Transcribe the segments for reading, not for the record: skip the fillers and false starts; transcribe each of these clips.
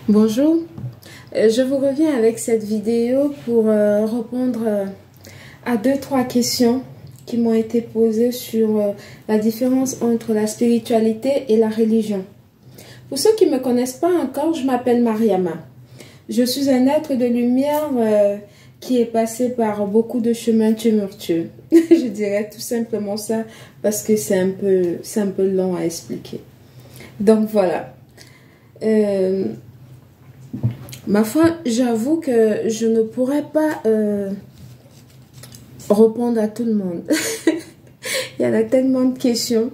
Bonjour, je vous reviens avec cette vidéo pour répondre à trois questions qui m'ont été posées sur la différence entre la spiritualité et la religion. Pour ceux qui ne me connaissent pas encore, je m'appelle Mariama. Je suis un être de lumière qui est passé par beaucoup de chemins tumultueux. Je dirais tout simplement ça parce que c'est un peu long à expliquer. Donc voilà. Ma foi, j'avoue que je ne pourrais pas répondre à tout le monde. Il y en a tellement de questions.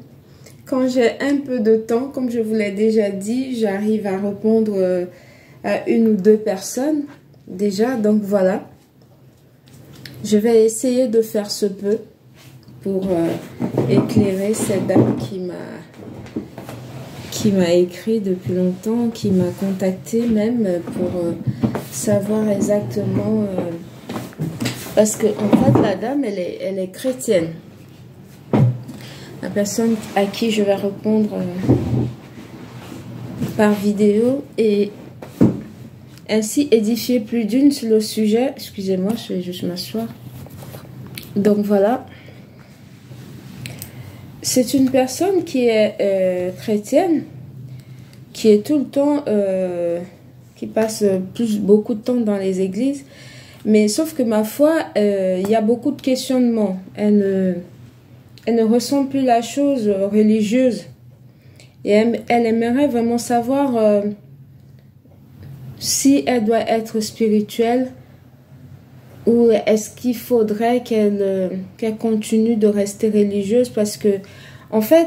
Quand j'ai un peu de temps, comme je vous l'ai déjà dit, j'arrive à répondre à une ou deux personnes déjà. Donc voilà. Je vais essayer de faire ce peu pour éclairer cette dame qui m'a écrit depuis longtemps, qui m'a contacté même pour savoir exactement... parce que en fait, la dame, elle est chrétienne. La personne à qui je vais répondre par vidéo et ainsi édifier plus d'une sur le sujet. Excusez-moi, je vais juste m'asseoir. Donc voilà. C'est une personne qui est chrétienne, qui est tout le temps, qui passe beaucoup de temps dans les églises. Mais sauf que ma foi, il y a beaucoup de questionnements. Elle ne ressent plus la chose religieuse. Et elle aimerait vraiment savoir si elle doit être spirituelle ou est-ce qu'il faudrait qu'elle continue de rester religieuse. Parce que, en fait,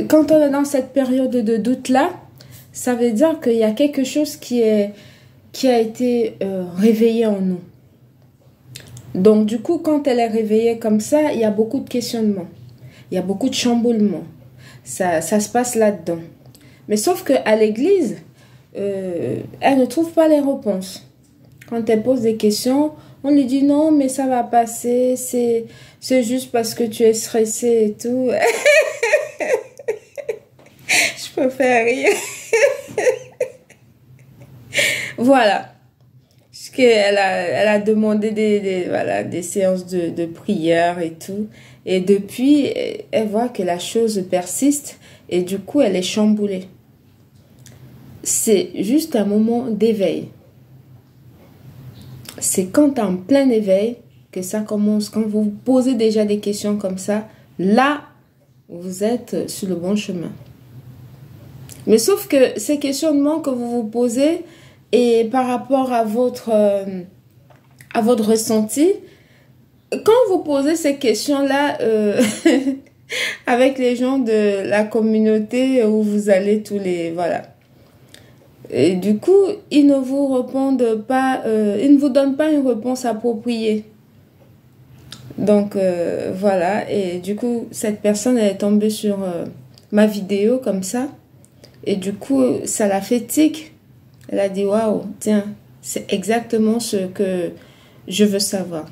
quand on est dans cette période de doute-là, ça veut dire qu'il y a quelque chose qui a été réveillé en nous. Donc, du coup, quand elle est réveillée comme ça, il y a beaucoup de questionnements. Il y a beaucoup de chamboulements. Ça se passe là-dedans. Mais sauf qu'à l'église, elle ne trouve pas les réponses. Quand elle pose des questions, on lui dit non, mais ça va passer. C'est juste parce que tu es stressé et tout. Je peux faire rire. Voilà. Parce qu'elle a demandé des séances de prière et tout. Et depuis, elle voit que la chose persiste et du coup, elle est chamboulée. C'est juste un moment d'éveil. C'est quand en plein éveil que ça commence. Quand vous vous posez déjà des questions comme ça, là, vous êtes sur le bon chemin. Mais sauf que ces questionnements que vous vous posez et par rapport à votre ressenti, quand vous posez ces questions-là avec les gens de la communauté où vous allez tous les... Voilà. Et du coup, ils ne vous répondent pas, ils ne vous donnent pas une réponse appropriée. Donc, voilà. Et du coup, cette personne, elle est tombée sur ma vidéo comme ça. Et du coup, ça la fait tic. Elle a dit, waouh, tiens, c'est exactement ce que je veux savoir.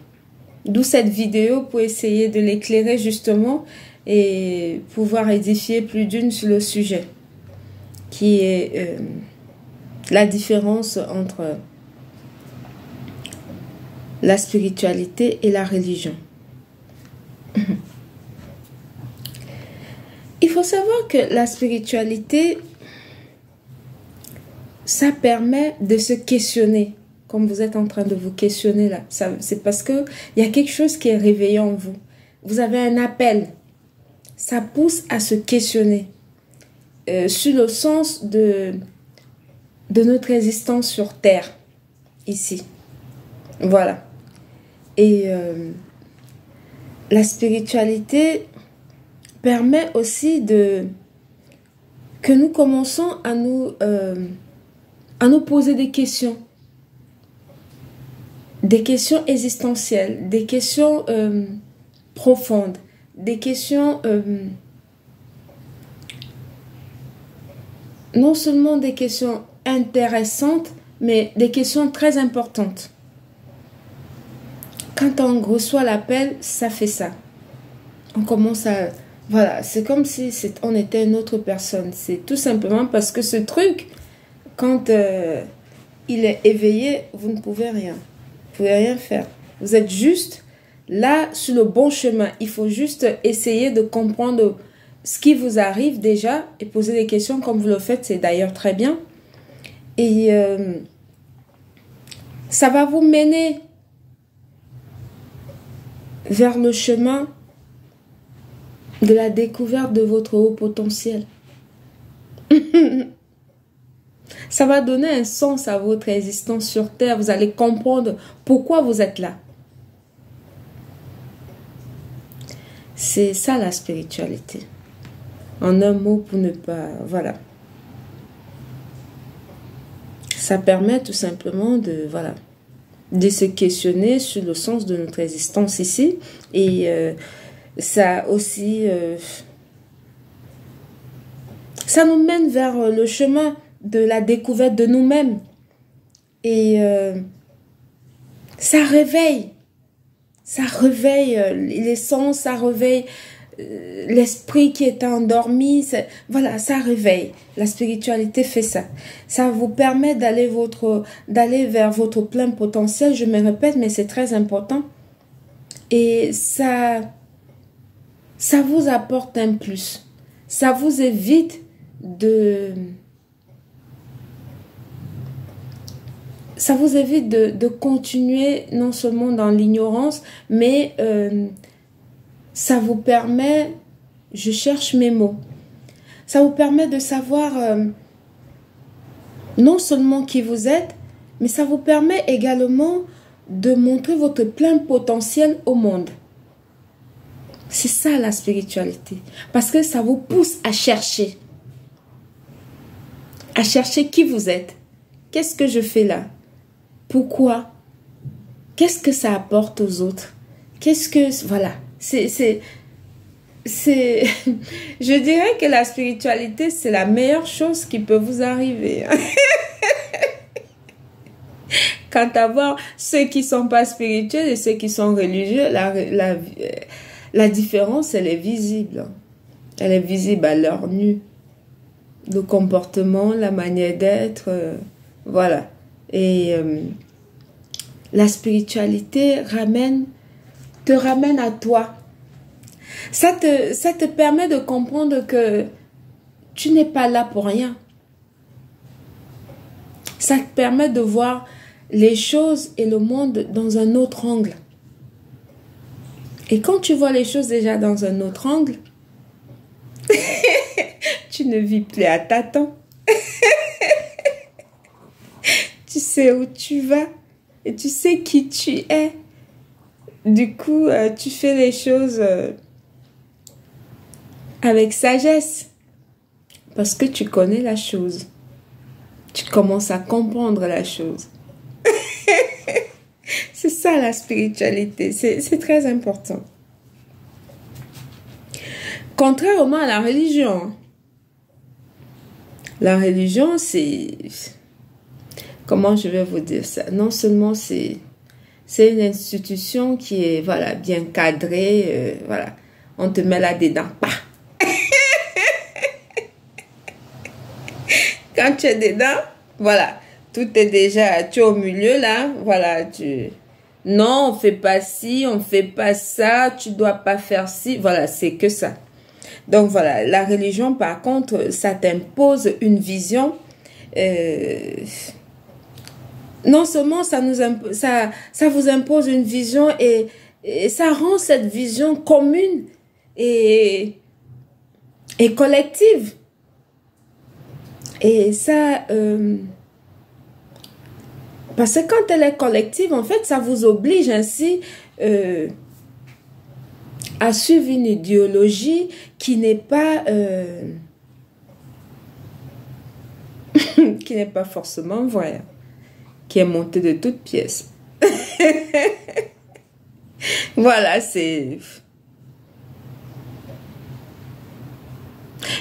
D'où cette vidéo pour essayer de l'éclairer justement et pouvoir édifier plus d'une sur le sujet. Qui est la différence entre la spiritualité et la religion. Il faut savoir que la spiritualité, ça permet de se questionner, comme vous êtes en train de vous questionner là. C'est parce qu'il y a quelque chose qui est réveillé en vous. Vous avez un appel. Ça pousse à se questionner sur le sens de notre existence sur Terre, ici. Voilà. Et la spiritualité permet aussi que nous commençons à nous poser des questions existentielles, des questions profondes, des questions non seulement des questions intéressantes, mais des questions très importantes. Quand on reçoit l'appel, ça fait ça. On commence à... Voilà, c'est comme si on était une autre personne. C'est tout simplement parce que ce truc, Quand il est éveillé, vous ne pouvez rien. Vous ne pouvez rien faire. Vous êtes juste là sur le bon chemin. Il faut juste essayer de comprendre ce qui vous arrive déjà et poser des questions comme vous le faites. C'est d'ailleurs très bien. Et ça va vous mener vers le chemin de la découverte de votre haut potentiel. Ça va donner un sens à votre existence sur Terre. Vous allez comprendre pourquoi vous êtes là. C'est ça la spiritualité. En un mot pour ne pas... Voilà. Ça permet tout simplement de... Voilà. De se questionner sur le sens de notre existence ici. Et ça aussi... ça nous mène vers le chemin de la découverte de nous-mêmes. Et ça réveille les sens, ça réveille l'esprit qui est endormi. Voilà, ça réveille. La spiritualité fait ça. Ça vous permet d'aller vers votre plein potentiel. Je me répète, mais c'est très important. Et ça vous apporte un plus. Ça vous évite de continuer non seulement dans l'ignorance, mais ça vous permet, je cherche mes mots, ça vous permet de savoir non seulement qui vous êtes, mais ça vous permet également de montrer votre plein potentiel au monde. C'est ça la spiritualité. Parce que ça vous pousse à chercher. À chercher qui vous êtes. Qu'est-ce que je fais là? Pourquoi? Qu'est-ce que ça apporte aux autres? Voilà. Je dirais que la spiritualité, c'est la meilleure chose qui peut vous arriver. Quant à voir ceux qui ne sont pas spirituels et ceux qui sont religieux, la différence, elle est visible. Elle est visible à l'œil nu. Le comportement, la manière d'être, voilà. Et la spiritualité te ramène à toi. Ça te permet de comprendre que tu n'es pas là pour rien. Ça te permet de voir les choses et le monde dans un autre angle. Et quand tu vois les choses déjà dans un autre angle, tu ne vis plus à tâtons. Tu sais où tu vas et tu sais qui tu es. Du coup, tu fais les choses avec sagesse parce que tu connais la chose. Tu commences à comprendre la chose. C'est ça la spiritualité. C'est très important. Contrairement à la religion. La religion, c'est... Comment je vais vous dire ça? Non seulement c'est une institution qui est voilà, bien cadrée. Voilà. On te met là-dedans. Quand tu es dedans, voilà. Tout est déjà... Tu es au milieu là. Voilà. Non, on ne fait pas ci, on ne fait pas ça. Tu ne dois pas faire ci. Voilà, c'est que ça. Donc voilà, la religion par contre, ça t'impose une vision. Non seulement ça vous impose une vision et ça rend cette vision commune et collective. Et ça, parce que quand elle est collective, en fait, ça vous oblige ainsi à suivre une idéologie qui n'est pas qui n'est pas forcément vraie, qui est montée de toutes pièces. Voilà, c'est...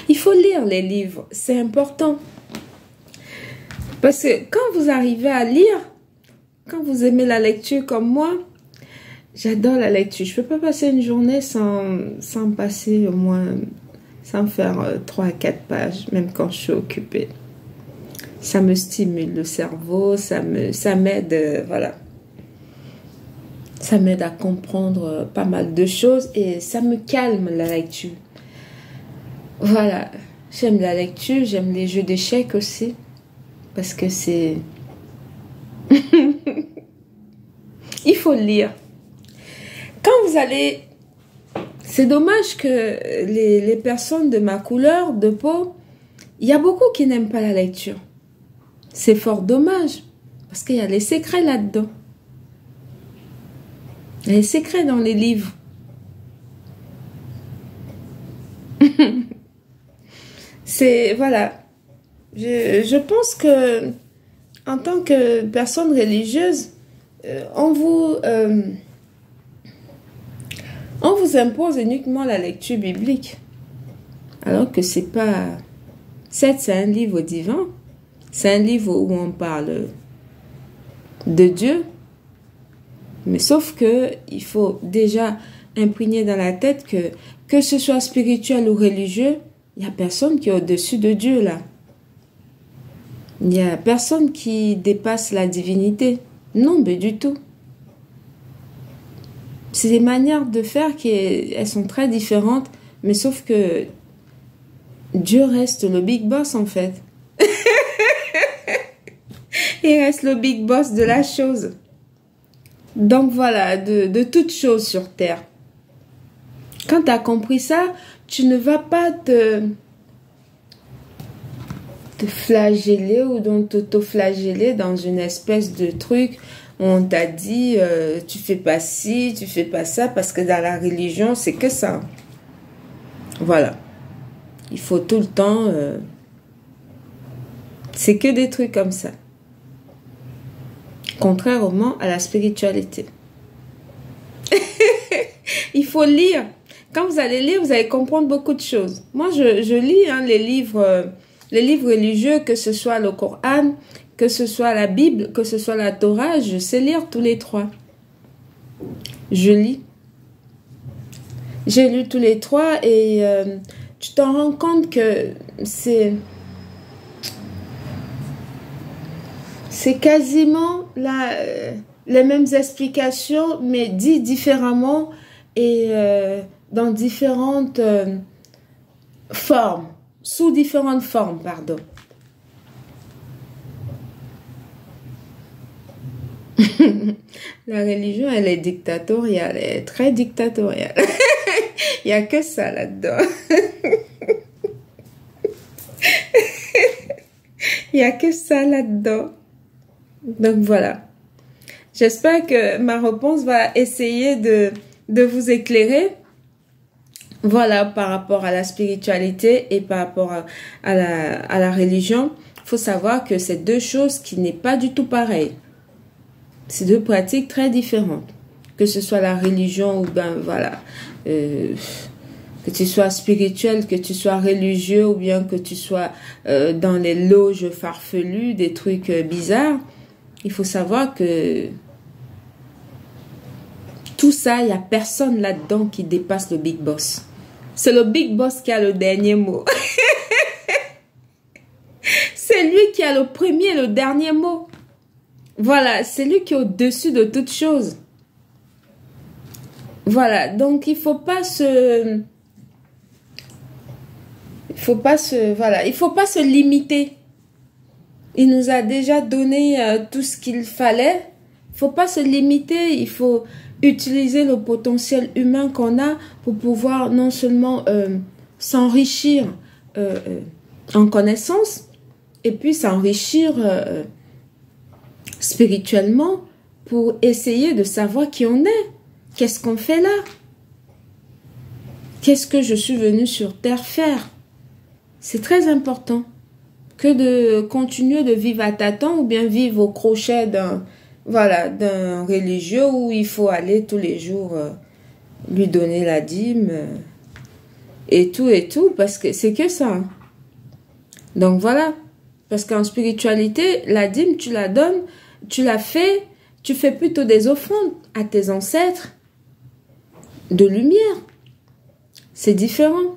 Il faut lire les livres, c'est important. Parce que quand vous arrivez à lire, quand vous aimez la lecture comme moi, j'adore la lecture. Je ne peux pas passer une journée sans passer au moins, sans faire 3 à 4 pages, même quand je suis occupée. Ça me stimule le cerveau, ça m'aide, voilà. Ça m'aide à comprendre pas mal de choses et ça me calme la lecture. Voilà, j'aime la lecture, j'aime les jeux d'échecs aussi parce que c'est... Il faut lire. Quand vous allez... C'est dommage que les personnes de ma couleur de peau, il y a beaucoup qui n'aiment pas la lecture. C'est fort dommage parce qu'il y a les secrets là-dedans. Il y a les secrets dans les livres. C'est... Voilà. Je pense que en tant que personne religieuse, on vous impose uniquement la lecture biblique. Alors que c'est pas... Certes, c'est un livre divin. C'est un livre où on parle de Dieu. Mais sauf que il faut déjà imprégner dans la tête que ce soit spirituel ou religieux, il n'y a personne qui est au-dessus de Dieu là. Il n'y a personne qui dépasse la divinité. Non, mais du tout. C'est des manières de faire elles sont très différentes, mais sauf que Dieu reste le big boss en fait. Il reste le big boss de la chose. Donc voilà, de toute chose sur terre. Quand tu as compris ça, tu ne vas pas te flageller ou t'auto-flageller dans une espèce de truc où on t'a dit tu fais pas ci, tu fais pas ça, parce que dans la religion, c'est que ça. Voilà. Il faut tout le temps... c'est que des trucs comme ça. Contrairement à la spiritualité. Il faut lire. Quand vous allez lire, vous allez comprendre beaucoup de choses. Moi, je lis les livres religieux, que ce soit le Coran, que ce soit la Bible, que ce soit la Torah, je sais lire tous les trois. Je lis. J'ai lu tous les trois et tu t'en rends compte que c'est quasiment les mêmes explications, mais dites différemment et dans différentes formes, sous différentes formes, pardon. La religion, elle est dictatoriale, elle est très dictatoriale. Il n'y a que ça là-dedans. Il n'y a que ça là-dedans. Donc voilà. J'espère que ma réponse va essayer de vous éclairer. Voilà, par rapport à la spiritualité et par rapport à la religion. Il faut savoir que c'est deux choses qui n'est pas du tout pareilles. C'est deux pratiques très différentes. Que ce soit la religion ou ben voilà, que tu sois spirituel, que tu sois religieux ou bien que tu sois dans les loges farfelues, des trucs bizarres. Il faut savoir que tout ça, il n'y a personne là-dedans qui dépasse le big boss. C'est le big boss qui a le dernier mot. C'est lui qui a le premier et le dernier mot. Voilà, c'est lui qui est au-dessus de toute chose. Voilà, donc il faut pas se limiter. Il nous a déjà donné tout ce qu'il fallait. Il faut pas se limiter, il faut utiliser le potentiel humain qu'on a pour pouvoir non seulement s'enrichir en connaissances et puis s'enrichir spirituellement pour essayer de savoir qui on est. Qu'est-ce qu'on fait là? Qu'est-ce que je suis venu sur Terre faire? C'est très important que de continuer de vivre à tâtons ou bien vivre au crochet d'un religieux où il faut aller tous les jours lui donner la dîme et tout, parce que c'est que ça. Donc voilà, parce qu'en spiritualité, la dîme, tu la donnes, tu la fais, tu fais plutôt des offrandes à tes ancêtres de lumière. C'est différent.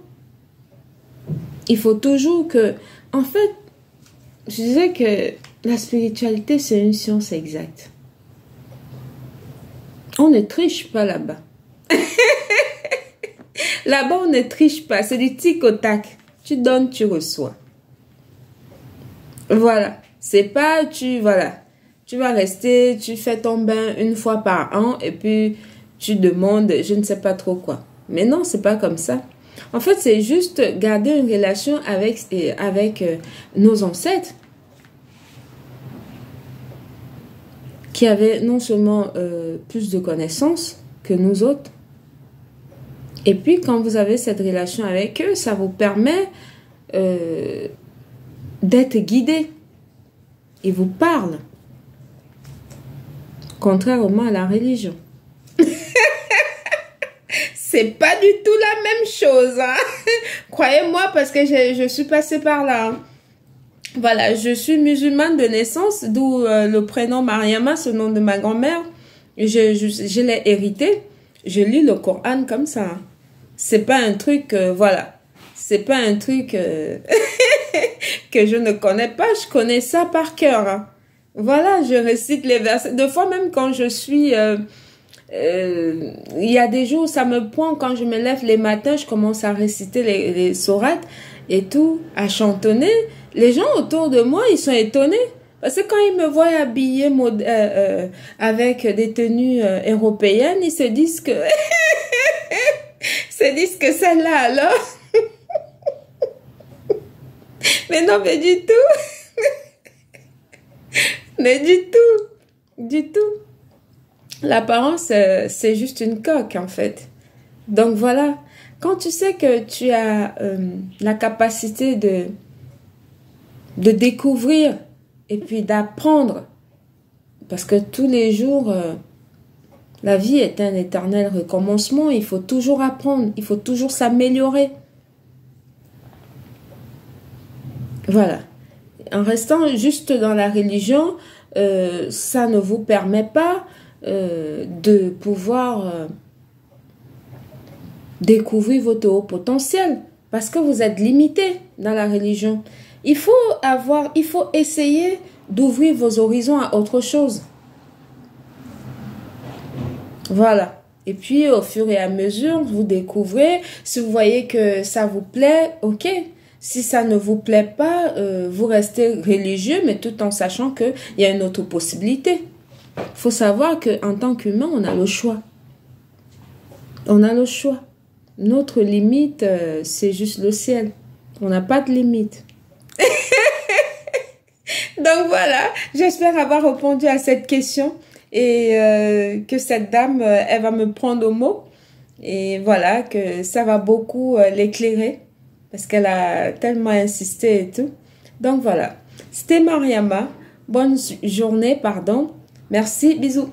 Il faut toujours que, en fait, je disais que la spiritualité, c'est une science exacte. On ne triche pas là-bas. Là-bas, on ne triche pas. C'est du tic au tac. Tu donnes, tu reçois. Voilà. C'est pas, voilà. Tu vas rester, tu fais ton bain une fois par an et puis tu demandes, je ne sais pas trop quoi. Mais non, c'est pas comme ça. En fait, c'est juste garder une relation avec nos ancêtres qui avaient non seulement plus de connaissances que nous autres. Et puis, quand vous avez cette relation avec eux, ça vous permet d'être guidé. Ils vous parlent. Contrairement à la religion. C'est pas du tout la même chose. Hein? Croyez-moi, parce que je suis passée par là. Hein. Voilà, je suis musulmane de naissance, d'où le prénom Mariama, ce nom de ma grand-mère. Je l'ai hérité. Je lis le Coran comme ça. Hein. C'est pas un truc, voilà. C'est pas un truc que je ne connais pas. Je connais ça par cœur. Hein. Voilà, je récite les versets. Des fois, même quand je suis... il y a des jours où ça me prend, quand je me lève les matins, je commence à réciter les sourates et tout, à chantonner. Les gens autour de moi, ils sont étonnés. Parce que quand ils me voient habillée avec des tenues européennes, ils se disent que... se disent que celle-là, alors... Mais non, mais du tout. Mais du tout. Du tout. L'apparence, c'est juste une coque, en fait. Donc, voilà. Quand tu sais que tu as la capacité de découvrir et puis d'apprendre, parce que tous les jours, la vie est un éternel recommencement. Il faut toujours apprendre. Il faut toujours s'améliorer. Voilà. En restant juste dans la religion, ça ne vous permet pas de pouvoir découvrir votre haut potentiel parce que vous êtes limité dans la religion. Il faut essayer d'ouvrir vos horizons à autre chose. Voilà. Et puis, au fur et à mesure, vous découvrez. Si vous voyez que ça vous plaît, ok. Si ça ne vous plaît pas, vous restez religieux, mais tout en sachant qu'il y a une autre possibilité. Il faut savoir qu'en tant qu'humain, on a le choix. On a le choix. Notre limite, c'est juste le ciel. On n'a pas de limite. Donc voilà, j'espère avoir répondu à cette question et que cette dame, elle va me prendre au mot. Et voilà, que ça va beaucoup l'éclairer parce qu'elle a tellement insisté et tout. Donc voilà, c'était Mariama. Bonne journée, pardon. Merci, bisous.